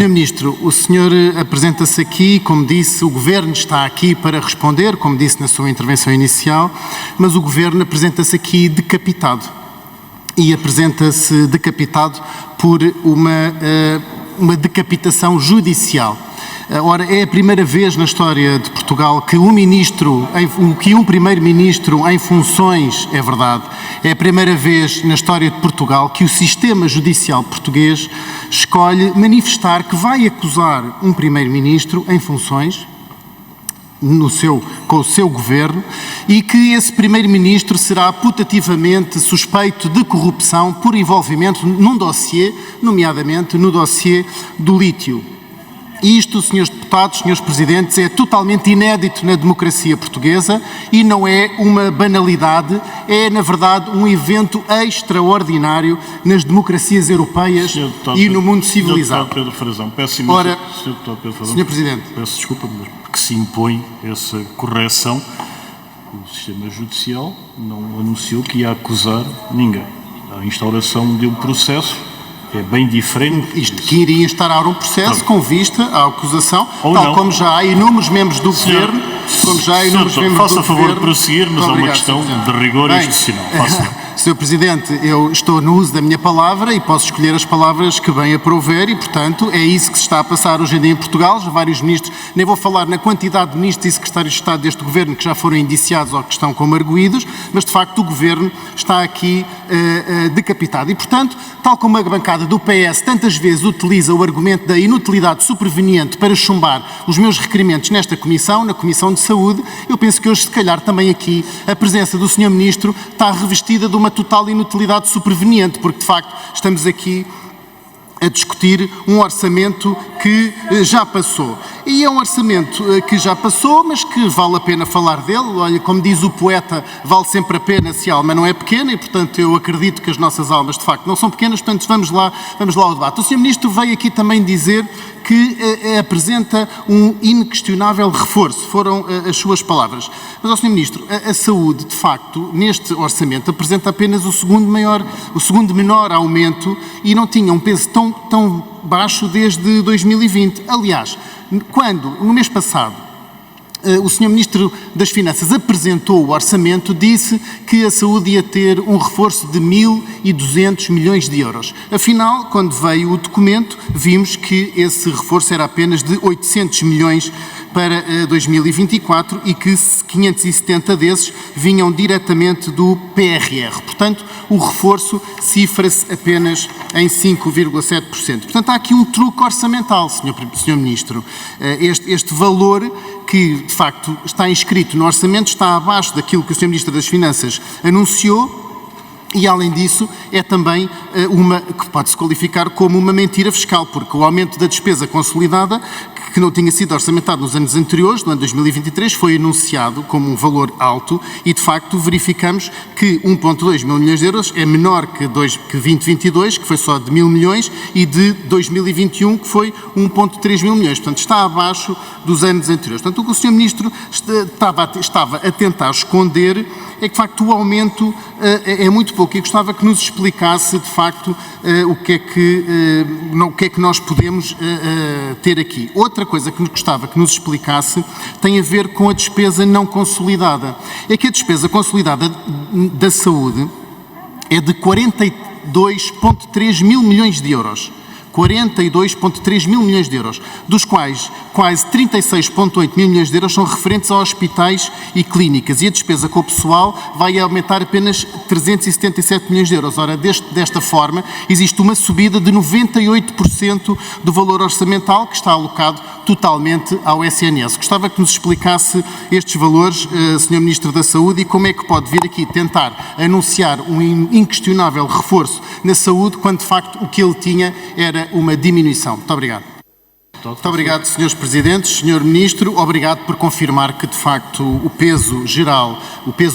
Sr. Ministro, o senhor apresenta-se aqui, como disse, o Governo está aqui para responder, como disse na sua intervenção inicial, mas o Governo apresenta-se aqui decapitado. E apresenta-se decapitado por uma decapitação judicial. Ora, é a primeira vez na história de Portugal que um primeiro-ministro em funções, é verdade, é a primeira vez na história de Portugal que o sistema judicial português escolhe manifestar que vai acusar um primeiro-ministro em funções com o seu governo e que esse primeiro-ministro será putativamente suspeito de corrupção por envolvimento num dossiê, nomeadamente no dossiê do lítio. Isto, senhores deputados, senhores presidentes, é totalmente inédito na democracia portuguesa e não é uma banalidade, é, na verdade, um evento extraordinário nas democracias europeias e no mundo civilizado. Sr. Pedro Frazão, peço imenso, Ora, Sr. Presidente, peço desculpa, mas porque se impõe essa correção, o sistema judicial não anunciou que ia acusar ninguém. A instauração de um processo é bem diferente. Isto que iria instaurar um processo com vista à acusação, ou tal não. Como já há inúmeros membros do Governo, faça favor de prosseguir, mas há uma questão de rigor institucional. Sr. Presidente, eu estou no uso da minha palavra e posso escolher as palavras que bem aprouver e, portanto, é isso que se está a passar hoje em dia em Portugal. Já vários ministros, nem vou falar na quantidade de ministros e secretários de Estado deste Governo que já foram indiciados ou que estão como arguídos, mas, de facto, o Governo está aqui decapitado. E, portanto, tal como a bancada do PS tantas vezes utiliza o argumento da inutilidade superveniente para chumbar os meus requerimentos nesta Comissão, na Comissão de Saúde, eu penso que hoje, se calhar, também aqui, a presença do Sr. Ministro está revestida de uma total inutilidade superveniente, porque, de facto, estamos aqui a discutir um orçamento que já passou. E é um orçamento que já passou, mas que vale a pena falar dele. Olha, como diz o poeta, vale sempre a pena se a alma não é pequena e, portanto, eu acredito que as nossas almas, de facto, não são pequenas, portanto, vamos lá ao debate. O Sr. Ministro veio aqui também dizer que apresenta um inquestionável reforço, foram as suas palavras. Mas, Sr. Ministro, a saúde, de facto, neste orçamento, apresenta apenas o segundo menor aumento e não tinha um peso tão baixo desde 2020. Aliás, quando, no mês passado, o Sr. Ministro das Finanças apresentou o orçamento, disse que a saúde ia ter um reforço de 1.200 milhões de euros. Afinal, quando veio o documento, vimos que esse reforço era apenas de 800 milhões para 2024 e que 570 desses vinham diretamente do PRR. Portanto, o reforço cifra-se apenas em 5,7%. Portanto, há aqui um truque orçamental, Sr. Ministro. Este valor que, de facto, está inscrito no orçamento está abaixo daquilo que o Sr. Ministro das Finanças anunciou e, além disso, é também que pode-se qualificar como uma mentira fiscal, porque o aumento da despesa consolidada, que não tinha sido orçamentado nos anos anteriores, no ano 2023, foi anunciado como um valor alto e, de facto, verificamos que 1,2 mil milhões de euros é menor que 2022, que foi só de 1.000 milhões, e de 2021, que foi 1,3 mil milhões. Portanto, está abaixo dos anos anteriores. Portanto, o que o Sr. Ministro estava a tentar esconder é que, de facto, o aumento é muito pouco e gostava que nos explicasse, de facto, o que é que nós podemos ter aqui. Outra coisa que gostava que nos explicasse tem a ver com a despesa não consolidada. É que a despesa consolidada da saúde é de 42,3 mil milhões de euros. 42,3 mil milhões de euros, dos quais quase 36,8 mil milhões de euros são referentes a hospitais e clínicas, e a despesa com o pessoal vai aumentar apenas 377 milhões de euros. Ora, desta forma, existe uma subida de 98% do valor orçamental que está alocado totalmente ao SNS. Gostava que nos explicasse estes valores, Sr. Ministro da Saúde, e como é que pode vir aqui tentar anunciar um inquestionável reforço na saúde, quando de facto o que ele tinha era uma diminuição. Muito obrigado. Muito obrigado, Srs. Presidentes. Sr. Ministro, obrigado por confirmar que, de facto, o peso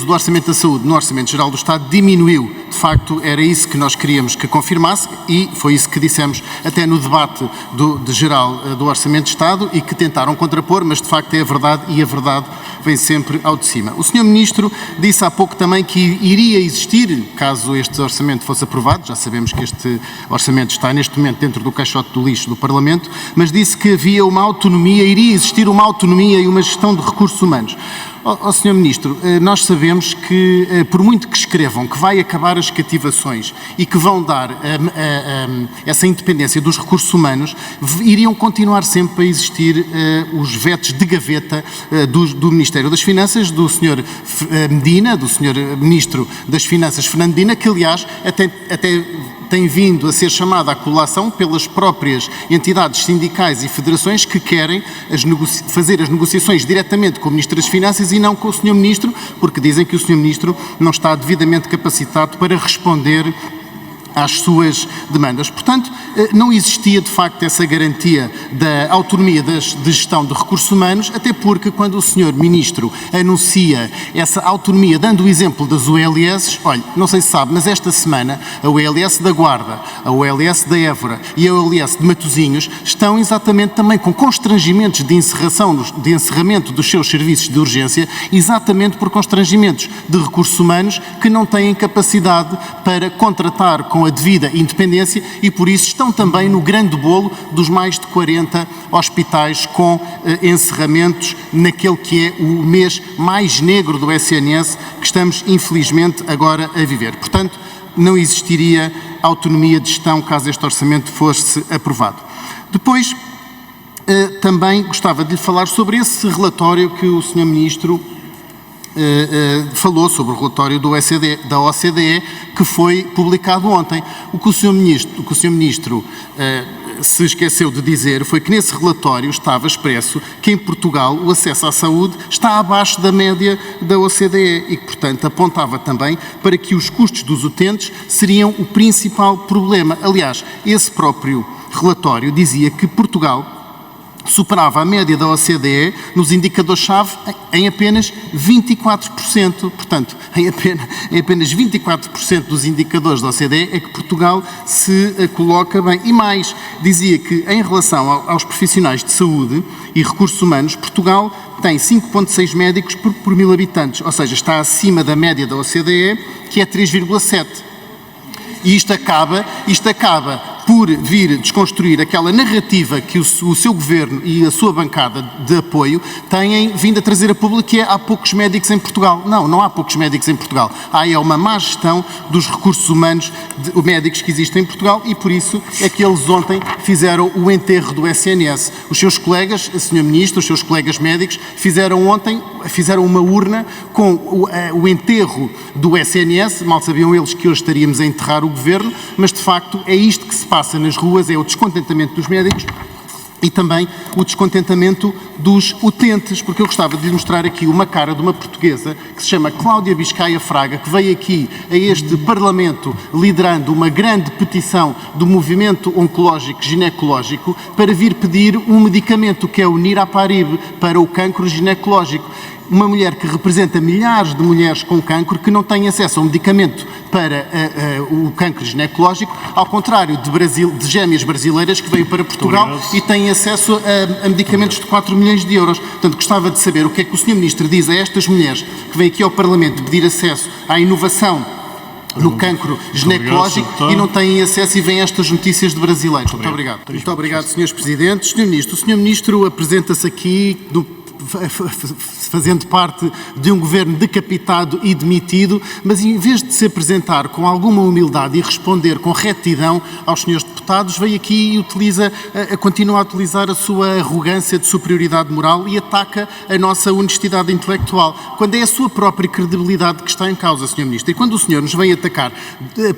do Orçamento da Saúde no Orçamento Geral do Estado diminuiu. De facto, era isso que nós queríamos que confirmasse e foi isso que dissemos até no debate geral do Orçamento de Estado e que tentaram contrapor, mas de facto é a verdade e a verdade vem sempre ao de cima. O Sr. Ministro disse há pouco também que iria existir, caso este orçamento fosse aprovado, já sabemos que este orçamento está neste momento dentro do caixote do lixo do Parlamento, mas disse que havia uma autonomia, iria existir uma autonomia e uma gestão de recursos humanos. Sr. Ministro, nós sabemos que, por muito que escrevam que vai acabar as cativações e que vão dar essa independência dos recursos humanos, iriam continuar sempre a existir os vetos de gaveta do Ministério das Finanças, do Sr. Medina, do Sr. Ministro das Finanças, Fernando Medina, que aliás até tem vindo a ser chamada à colação pelas próprias entidades sindicais e federações que querem fazer as negociações diretamente com o Ministro das Finanças e não com o Sr. Ministro, porque dizem que o Sr. Ministro não está devidamente capacitado para responder às suas demandas. Portanto, não existia de facto essa garantia da autonomia de gestão de recursos humanos, até porque quando o Sr. Ministro anuncia essa autonomia, dando o exemplo das OLS, olha, não sei se sabe, mas esta semana a OLS da Guarda, a OLS da Évora e a OLS de Matosinhos estão exatamente também com constrangimentos de encerramento dos seus serviços de urgência, exatamente por constrangimentos de recursos humanos que não têm capacidade para contratar com a devida independência e por isso estão também no grande bolo dos mais de 40 hospitais com encerramentos naquele que é o mês mais negro do SNS que estamos infelizmente agora a viver. Portanto, não existiria autonomia de gestão caso este orçamento fosse aprovado. Depois, também gostava de lhe falar sobre esse relatório que o Sr. Ministro falou sobre o relatório da OCDE que foi publicado ontem. O que o Sr. Ministro se esqueceu de dizer foi que nesse relatório estava expresso que em Portugal o acesso à saúde está abaixo da média da OCDE e que, portanto, apontava também para que os custos dos utentes seriam o principal problema. Aliás, esse próprio relatório dizia que Portugal superava a média da OCDE nos indicadores-chave em apenas 24%. Portanto, em apenas 24% dos indicadores da OCDE é que Portugal se coloca bem. E mais, dizia que em relação aos profissionais de saúde e recursos humanos, Portugal tem 5,6 médicos por 1000 habitantes, ou seja, está acima da média da OCDE, que é 3,7. E isto acaba por vir desconstruir aquela narrativa que o seu governo e a sua bancada de apoio têm vindo a trazer a público, que é há poucos médicos em Portugal. Não há poucos médicos em Portugal. Há uma má gestão dos recursos humanos médicos que existem em Portugal e por isso é que eles ontem fizeram o enterro do SNS. Os seus colegas, Sr. Ministro, os seus colegas médicos, fizeram uma urna com o enterro do SNS. Mal sabiam eles que hoje estaríamos a enterrar o governo, mas de facto é isto que se passa nas ruas, é o descontentamento dos médicos e também o descontentamento dos utentes, porque eu gostava de lhe mostrar aqui uma cara de uma portuguesa que se chama Cláudia Biscaia Fraga, que veio aqui a este Parlamento liderando uma grande petição do movimento oncológico ginecológico para vir pedir um medicamento que é o Niraparib para o cancro ginecológico. Uma mulher que representa milhares de mulheres com cancro que não têm acesso a um medicamento para o cancro ginecológico, ao contrário de gêmeas brasileiras que veio para Portugal e têm acesso a medicamentos de 4 milhões de euros. Portanto, gostava de saber o que é que o Sr. Ministro diz a estas mulheres que vêm aqui ao Parlamento pedir acesso à inovação no cancro ginecológico e não têm acesso e vêm estas notícias de brasileiros. Muito obrigado. Muito obrigado, Srs. Presidentes. Sr. Ministro, o Sr. Ministro apresenta-se aqui fazendo parte de um governo decapitado e demitido, mas em vez de se apresentar com alguma humildade e responder com retidão aos senhores deputados, veio aqui e continua a utilizar a sua arrogância de superioridade moral e ataca a nossa honestidade intelectual, quando é a sua própria credibilidade que está em causa, Sr. Ministro. E quando o senhor nos vem atacar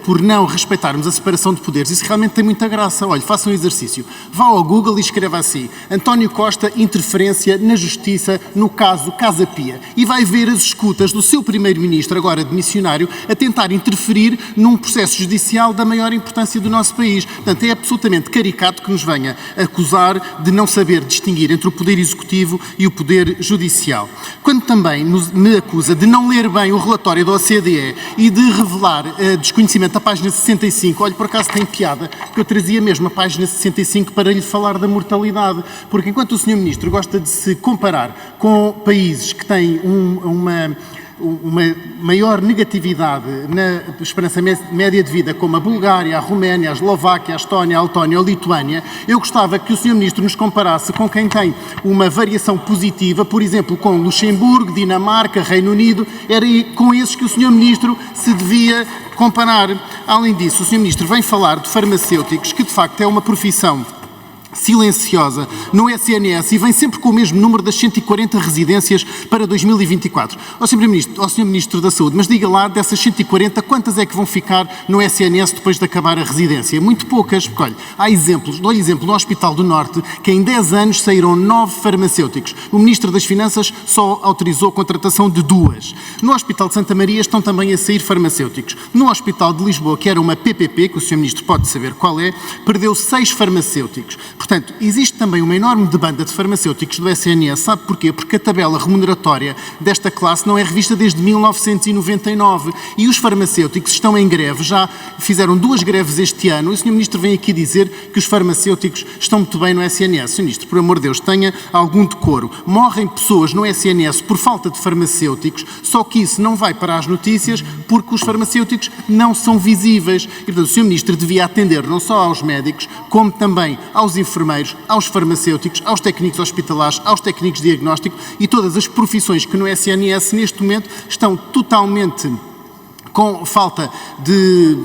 por não respeitarmos a separação de poderes, isso realmente tem muita graça. Olha, faça um exercício. Vá ao Google e escreva assim: António Costa, interferência na Justiça no caso Casa Pia, e vai ver as escutas do seu primeiro-ministro, agora demissionário, a tentar interferir num processo judicial da maior importância do nosso país. Portanto, portanto, é absolutamente caricato que nos venha acusar de não saber distinguir entre o Poder Executivo e o Poder Judicial. Quando também me acusa de não ler bem o relatório da OCDE e de revelar desconhecimento da página 65, olha, por acaso tem piada, que eu trazia mesmo a página 65 para lhe falar da mortalidade, porque enquanto o Sr. Ministro gosta de se comparar com países que têm uma maior negatividade na esperança média de vida, como a Bulgária, a Roménia, a Eslováquia, a Estónia, a Letónia ou a Lituânia, eu gostava que o Sr. Ministro nos comparasse com quem tem uma variação positiva, por exemplo, com Luxemburgo, Dinamarca, Reino Unido, era com esses que o Sr. Ministro se devia comparar. Além disso, o Sr. Ministro vem falar de farmacêuticos, que de facto é uma profissão silenciosa no SNS e vem sempre com o mesmo número das 140 residências para 2024. Ó Sr. Ministro da Saúde, mas diga lá, dessas 140, quantas é que vão ficar no SNS depois de acabar a residência? Muito poucas, porque olha, há exemplos, dou-lhe exemplo, no Hospital do Norte, que em 10 anos saíram 9 farmacêuticos. O Ministro das Finanças só autorizou a contratação de 2. No Hospital de Santa Maria estão também a sair farmacêuticos. No Hospital de Lisboa, que era uma PPP, que o Sr. Ministro pode saber qual é, perdeu 6 farmacêuticos. Portanto, existe também uma enorme demanda de farmacêuticos do SNS. Sabe porquê? Porque a tabela remuneratória desta classe não é revista desde 1999 e os farmacêuticos estão em greve. Já fizeram 2 greves este ano e o Sr. Ministro vem aqui dizer que os farmacêuticos estão muito bem no SNS. Sr. Ministro, por amor de Deus, tenha algum decoro. Morrem pessoas no SNS por falta de farmacêuticos, só que isso não vai para as notícias porque os farmacêuticos não são visíveis. E, portanto, o Sr. Ministro devia atender não só aos médicos, como também aos enfermeiros, aos farmacêuticos, aos técnicos hospitalares, aos técnicos de diagnóstico e todas as profissões que no SNS neste momento estão totalmente com falta de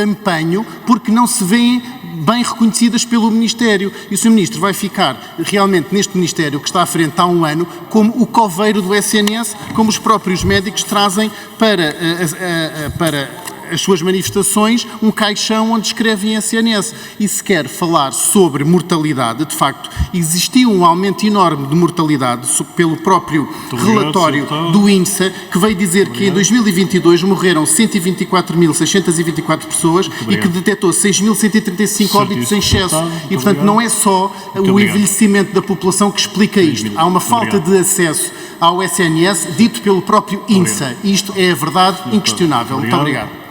empenho porque não se veem bem reconhecidas pelo Ministério. E o Sr. Ministro vai ficar realmente neste Ministério que está à frente há um ano como o coveiro do SNS, como os próprios médicos trazem para as suas manifestações, um caixão onde escrevem SNS. E se quer falar sobre mortalidade, de facto, existiu um aumento enorme de mortalidade pelo próprio relatório do INSA, que veio dizer que em 2022 morreram 124.624 pessoas e que detectou 6.135 óbitos em excesso. E, portanto, não é só o envelhecimento da população que explica isto. Há uma falta de acesso ao SNS dito pelo próprio INSA. Isto é a verdade inquestionável. Muito obrigado.